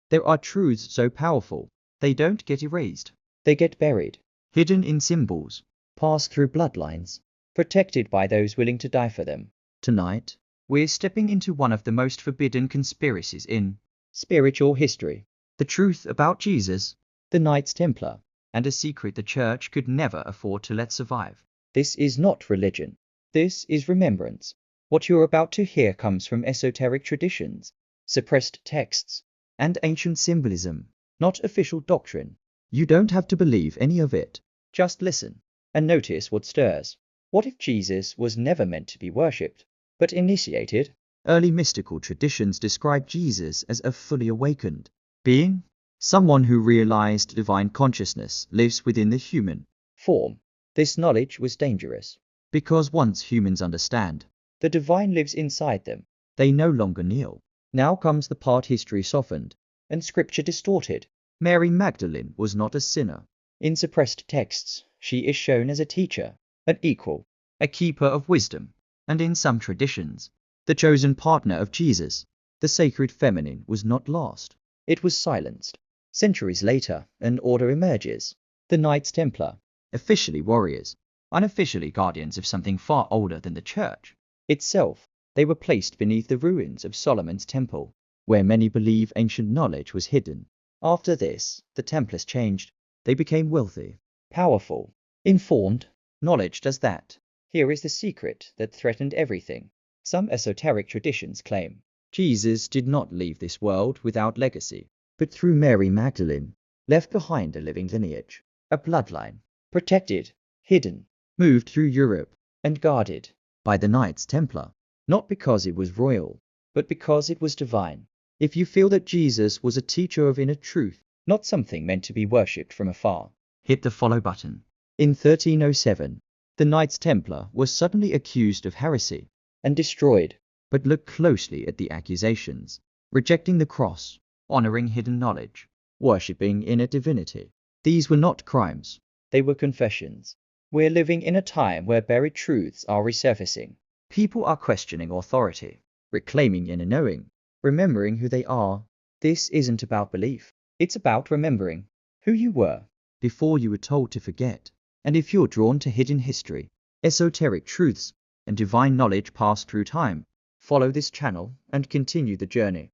There are truths so powerful, they don't get erased. They get buried, hidden in symbols, passed through bloodlines, protected by those willing to die for them. Tonight, we're stepping into one of the most forbidden conspiracies in spiritual history. The truth about Jesus, the Knights Templar, and a secret the Church could never afford to let survive. This is not religion. This is remembrance. What you're about to hear comes from esoteric traditions, suppressed texts, and ancient symbolism, not official doctrine. You don't have to believe any of it. Just listen, and notice what stirs. What if Jesus was never meant to be worshipped, but initiated? Early mystical traditions describe Jesus as a fully awakened being, someone who realized divine consciousness lives within the human form. This knowledge was dangerous, because once humans understand the divine lives inside them, they no longer kneel. Now comes the part history softened, and scripture distorted. Mary Magdalene was not a sinner. In suppressed texts, she is shown as a teacher, an equal, a keeper of wisdom, and in some traditions, the chosen partner of Jesus. The sacred feminine was not lost. It was silenced. Centuries later, an order emerges. The Knights Templar, officially warriors, unofficially guardians of something far older than the Church itself. They were placed beneath the ruins of Solomon's Temple, where many believe ancient knowledge was hidden. After this, the Templars changed. They became wealthy, powerful, informed. Knowledge does that. Here is the secret that threatened everything. Some esoteric traditions claim Jesus did not leave this world without legacy, but through Mary Magdalene, left behind a living lineage, a bloodline, protected, hidden, moved through Europe, and guarded by the Knights Templar, not because it was royal, but because it was divine. If you feel that Jesus was a teacher of inner truth, not something meant to be worshipped from afar, hit the follow button. In 1307, the Knights Templar were suddenly accused of heresy and destroyed. But look closely at the accusations: rejecting the cross, honoring hidden knowledge, worshipping inner divinity. These were not crimes, they were confessions. We're living in a time where buried truths are resurfacing. People are questioning authority, reclaiming inner knowing, remembering who they are. This isn't about belief, it's about remembering who you were before you were told to forget. And if you're drawn to hidden history, esoteric truths, and divine knowledge passed through time, follow this channel and continue the journey.